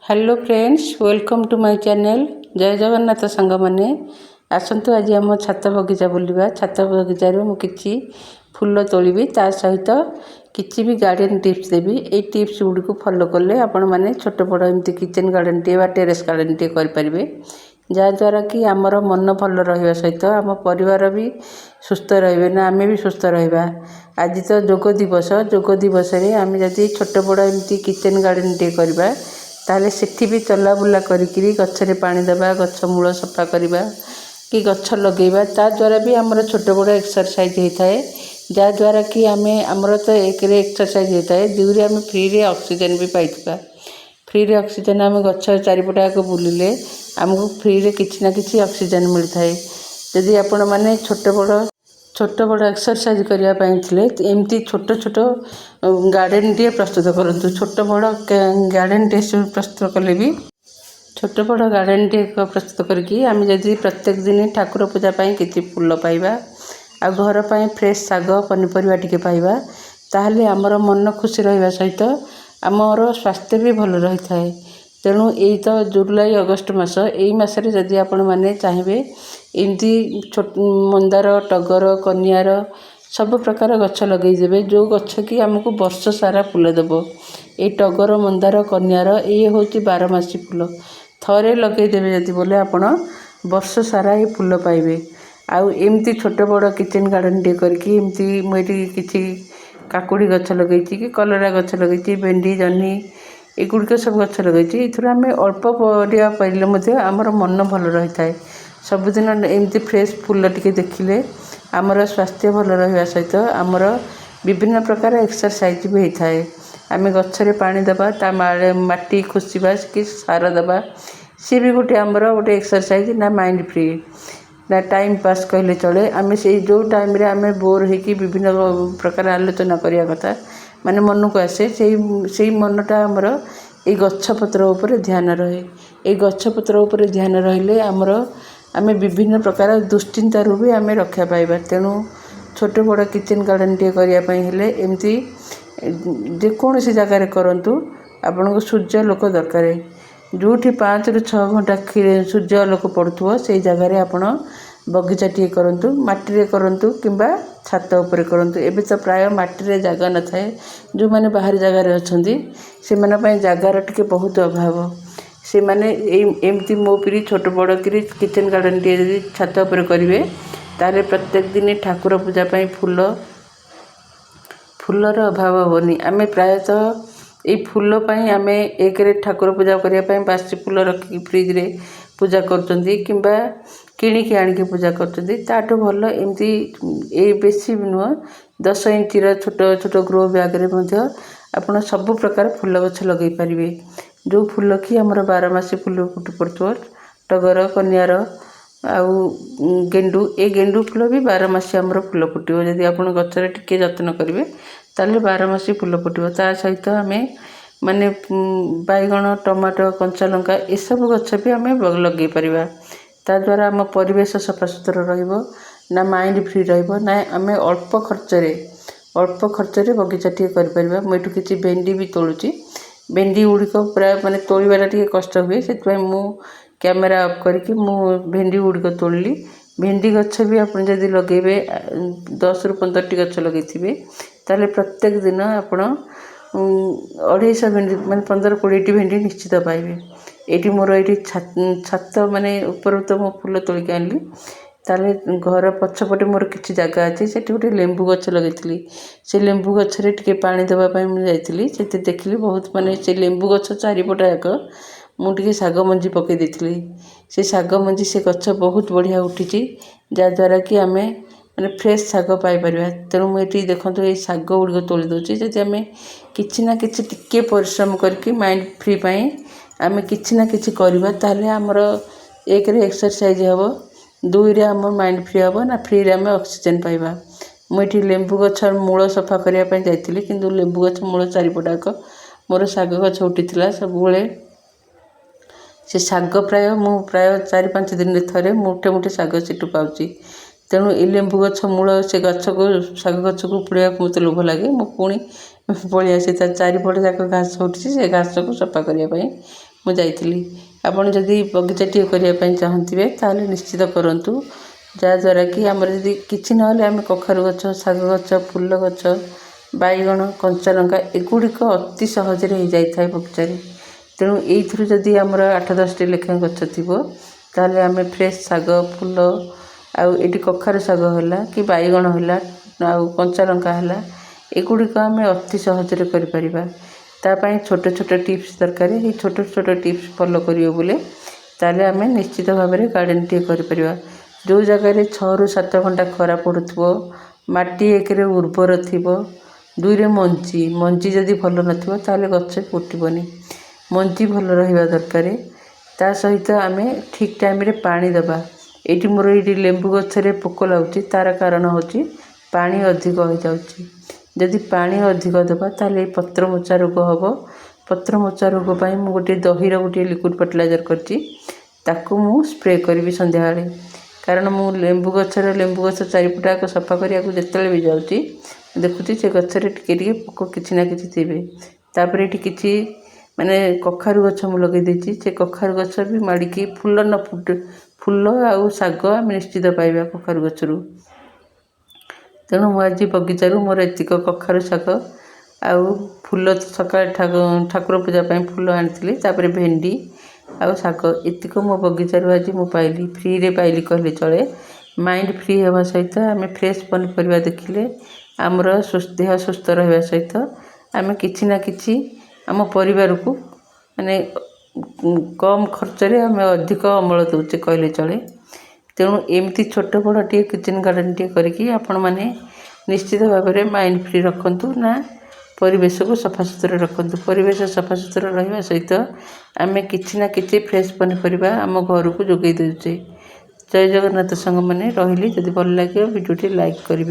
Hello friends, welcome to my channel. जय जगन्नाथ सांग मैंने आसतु आज आम छात बगीचा बुलवा। छात बगीचार मुझे फूल तोलिबी, ता सहित किसी भी गार्डन टिप्स देवी। ये टिप्स गुड़ी को फॉलो कले आपण मैंने छोट बड़ एमती किचेन गार्डन टे टेरेस गार्डन टे करें, जहाँद्वारा कि आमर मन भल रहा सहित आम परिवार भी सुस्थ रे ना, आम भी सुस्थ रहा। आज तो जोग दिवस, जोग दिवस आम जदि छोट बड़ एमती किचेन गार्डन टे करवा ताले सेठी भी चला बुला करी गछरे पानी देवा, गछ मूल सफा करवा कि गछ लगेवा, ता द्वारा भी आमर छोट बड़ एक्सरसाइज होता है। जहाँद्वारा कि आम आमर तो एक एक्सरसाइज होता है, दुई आम फ्री रे ऑक्सीजन भी पाइबा। फ्री रे ऑक्सीजन आम गछ चारिपटा आगे बुलिले आमको फ्री रे किछि ना किछि ऑक्सीजन मिलता है। यदि आपण मैंने छोट बड़ एक्सरसाइज करने एमती छोट छोट गार्डन टे प्रस्तुत करूँ। छोट बड़ गार्डन टे प्रस्तुत कले भी छोट बड़ गार्डन टे प्रस्तुत करके आम जदि प्रत्येक दिन ठाकुर पूजा किसी फूल पाइबा आ घर पर फ्रेश शाग पनीपरिया टिके पाइबा, ताहले आमर मन खुशी रहा सहित आमर स्वास्थ्य भी भल रही है। तेणु यही तो जुलाई अगस्ट मास, यही मसरे जदि आपण मैंने चाहिए एमती मंदार, टगर, कनियार सब प्रकार गछ लगेदेवे, जो गछ कि आमको वर्ष सारा फूल देव। ये टगर, मंदार, कनियार ये हूँ 12 फूल। थरे लगेदेवे जदि बोले आपण वर्ष सारा ये फूल पाइबे। आउ एमती छोट बड़ किचेन गार्डन टे करके एमती मुझे किसी काकुड़ी गछ लगे कि कलरा गछ लगे, भेंडी, जह्नी एगुड़िक सब गछ लगे। ये आम अल्प परिया पाइले आमर मन भल रही है। सबुदिन एमती फ्रेश फूल टिके देखिले आमर स्वास्थ्य भल रहा सहित आमर विभिन्न प्रकार एक्सरसाइज भी होता है। आम गछरे पानी देवा, ता माटी खोसिबा कि सार देवा, सी भी गोटे आमर गोटे एक्सरसाइज ना। माइंड फ्री ना टाइम पास कहले चले। आम से जो टाइम रे आम बोर होगी विभिन्न प्रकार आलोचना करिया कथा माने मन को आसे, से मनटा आमर ये गछपत्र उपर ध्यान रहे। ये गछपत्र उपर ध्यान रहिले आमर आम विभिन्न प्रकार दुश्चिंतार भी आम रक्षा पाइबा। तेणु छोट बड़ किचेन गार्डन टे करने एमती जेकोसी जगार करूँ, आपन को सूर्य लोक दरकार। जोठी 5 ରୁ 6 घंटा सूर्य लोक पड़ुव से जगार आपण बगीचा टी करूँ, माटी करूँ किंबा छात उपर करूँ। एबे तो प्राय माटी जगह न थाए, जो मैंने बाहर जगार अच्छा से जगार टिके बहुत अभाव। से मैंने एमती मो पीढ़ी छोट बड़ कि किचेन गार्डन टे छात उपर करेंगे, तारे प्रत्येक दिन ठाकुर पूजा फूलर अभाव होनी। आम प्रायतः ये फूल आम एक ठाकुर पूजा करने बासी फूल रखी फ्रिज रे पूजा करा किणिकी आनिकी पूजा कर भल एमती ये बेसी नुह 10 इंचर छोट छोट ग्रो बैग्रे आप सब प्रकार फूल गछ लगे पारे, जो फूल कि आमर 12 फूल फुट पड़ो। टगर, कनियार आउ गेंडू, ये गेंडू फूल भी 12 आमर फूल फुटो। जदि आप गचर टिके जत्न करेंगे ताले 12 फूल फुटो। ता सहित आम माने बैगण, टमाटो, कंचा लंका ये सब गछ भी आम लगे पारिबा। ता द्वारा आम परिवेश सफा सुतरा रहिबो ना, माइंड फ्री रहिबो ना। आम अल्प खर्च रे बगीचा टी कर परिबा। मुझे किसी भेंडी भी तोलुची, भेंडी गुड़िक प्राय माने तोड़वाटा टी कष्ट हुए, से मु कैमेरा ऑफ करके मु भेंडी गुड़िक तोड़ली। भेंडी गछ भी आप जदि लगे 10 ରୁ 15टी गछ लगे ताले प्रत्येक दिन आपण 250 भेंडी माने 15-20टी भेंडी निश्चित पाइबे। ये मोर ये छात माने ऊपर तो मो फूल तोलिक आनली, ताले घर पछपटे मोर किसी जगह अच्छी से गोटे लेंबू गछ लगे। से लेंबू गछरे टिके पानी देवाई मुझे से देखली बहुत माने से लेंबू गछ चारिपटा जाक मुझे शाग मंजी पकई देती। से शाग मंजी से गछ बहुत बढ़िया उठी, जहाँद्वारा कि आम माने फ्रेश शाग पाइपर। तेणु मुझे देखो ये शाग गुड़िक तोली दूसरी। जदि आम कि ना कि टिके परिश्रम करके माइंड फ्री आम कि ना कि करवा, ताहले आमर एक एक्सरसाइज हम, 2 रे आम माइंड फ्री हम ना, फ्री रे आम ऑक्सीजन पाइबा। मुझे लेंबू गछ मूल सफा करने जाइली, किंतु लेंबू गछ मूल चारिपटाक मोर शाग गछ उठी सब से शाग प्राय 4-5 दिन थे मुठे मुठे शाग सेठू पाऊँगी। तेणु ये लेंबू गछ मूल से गछ को शाग गछ को उपुड़ा मत लोभ लगे। मु पुणी पलि आसी चारिपटे जाक घास उठी, से घास को सफा करने ମୁଁ ଯାଇଥିଲି। ଆପଣ ଯଦି ବଗିଚାଟିଏ କରିବା ପାଇଁ ଚାହୁଁଥିବେ ତାହେଲେ ନିଶ୍ଚିତ କରନ୍ତୁ। ଯାହାଦ୍ୱାରା କି ଆମର ଯଦି କିଛି ନହେଲେ ଆମେ କଖାରୁ ଗଛ, ଶାଗ ଗଛ, ଫୁଲ ଗଛ, ବାଇଗଣ, କଞ୍ଚାଲଙ୍କା ଏଗୁଡ଼ିକ ଅତି ସହଜରେ ହେଇଯାଇଥାଏ ବଗିଚାରେ। ତେଣୁ ଏଇଥିରୁ ଯଦି ଆମର 8-10ଟି ଲେଖାଏଁ ଗଛ ଥିବ ତାହେଲେ ଆମେ ଫ୍ରେଶ୍ ଶାଗ, ଫୁଲ, ଆଉ ଏଠି କଖାରୁ ଶାଗ ହେଲା କି ବାଇଗଣ ହେଲା ଆଉ କଞ୍ଚାଲଙ୍କା ହେଲା, ଏଗୁଡ଼ିକ ଆମେ ଅତି ସହଜରେ କରିପାରିବା। ତା ପାଇଁ ଛୋଟ ଛୋଟ ଟିପ୍ସ ଦରକାର। ଏଇ ଛୋଟ ଛୋଟ ଟିପ୍ସ ଫଲୋ କରିବ ବୋଲେ ତାହେଲେ ଆମେ ନିଶ୍ଚିତ ଭାବରେ ଗାର୍ଡ଼େନ୍ଟିଏ କରିପାରିବା। ଯେଉଁ ଜାଗାରେ 6ରୁ 7 ଘଣ୍ଟା ଖରା ପଡ଼ୁଥିବ, ମାଟି 1ରେ ଉର୍ବର ଥିବ, 2ରେ ମଞ୍ଜି ଯଦି ଭଲ ନଥିବ ତାହେଲେ ଗଛ ଫୁଟିବନି। ମଞ୍ଜି ଭଲ ରହିବା ଦରକାର। ତା ସହିତ ଆମେ ଠିକ୍ ଟାଇମ୍ରେ ପାଣି ଦେବା। ଏଇଠି ମୋର ଲେମ୍ବୁ ଗଛରେ ପୋକ ଲାଗୁଛି, ତା'ର କାରଣ ହେଉଛି ପାଣି ଅଧିକ ହୋଇଯାଉଛି। ଯଦି ପାଣି ଅଧିକ ଦେବା ତାହେଲେ ଏଇ ପତ୍ରମୋଚା ରୋଗ ହେବ। ପତ୍ରମୋଚା ରୋଗ ପାଇଁ ମୁଁ ଦହିର ଗୋଟିଏ ଲିକ୍ୱିଡ଼ ଫର୍ଟିଲାଇଜର୍ କରିଛି, ତାକୁ ମୁଁ ସ୍ପ୍ରେ କରିବି ସନ୍ଧ୍ୟାବେଳେ। କାରଣ ମୁଁ ଲେମ୍ବୁ ଗଛ ଚାରିପଟାକ ସଫା କରିବାକୁ ଯେତେବେଳେ ବି ଯାଉଛି ଦେଖୁଛି ସେ ଗଛରେ ଟିକେ ଟିକେ ପୋକ କିଛି ନା କିଛି ଥିବେ। ତାପରେ ଏଠି କିଛି କଖାରୁ ଗଛ ମୁଁ ଲଗାଇ ଦେଇଛି। ସେ କଖାରୁ ଗଛ ବି ମାଡ଼ିକି ଫୁଲ ଆଉ ଶାଗ ଆମେ ନିଶ୍ଚିତ ପାଇବା କଖାରୁ ଗଛରୁ। ତେଣୁ ମୁଁ ଆଜି ବଗିଚାରୁ ମୋର ଏତିକ କଖାରୁ ଶାଗ ଆଉ ଫୁଲ, ସକାଳେ ଠାକୁର ପୂଜା ପାଇଁ ଫୁଲ ଆଣିଥିଲି, ତାପରେ ଭେଣ୍ଡି ଆଉ ଶାଗ ଏତିକ ମୋ ବଗିଚାରୁ ଆଜି ମୁଁ ପାଇଲି। ଫ୍ରିରେ ପାଇଲି କହିଲେ ଚଳେ। ମାଇଣ୍ଡ ଫ୍ରି ହେବା ସହିତ ଆମେ ଫ୍ରେଶ୍ ପନିପରିବା ଦେଖିଲେ ଆମର ଦେହ ସୁସ୍ଥ ରହିବା ସହିତ ଆମେ କିଛି ନା କିଛି ଆମ ପରିବାରକୁ କମ୍ ଖର୍ଚ୍ଚରେ ଆମେ ଅଧିକ ଅମଳ ଦେଉଛେ କହିଲେ ଚଳେ। ତେଣୁ ଏମିତି ଛୋଟ ବଡ଼ଟିଏ କିଚେନ୍ ଗାର୍ଡ଼େନ୍ଟିଏ କରିକି ଆପଣମାନେ ନିଶ୍ଚିତ ଭାବରେ ମାଇଣ୍ଡ ଫ୍ରି ରଖନ୍ତୁ, ନା ପରିବେଶକୁ ସଫାସୁତୁରା ରଖନ୍ତୁ। ପରିବେଶ ସଫାସୁତୁରା ରହିବା ସହିତ ଆମେ କିଛି ନା କିଛି ଫ୍ରେଶ୍ ପନିପରିବା ଆମ ଘରକୁ ଯୋଗାଇ ଦେଉଛେ। ଜୟ ଜଗନ୍ନାଥ ସାଙ୍ଗମାନେ। ରହିଲି। ଯଦି ଭଲ ଲାଗିବ ଭିଡ଼ିଓଟି ଲାଇକ୍ କରିବେ।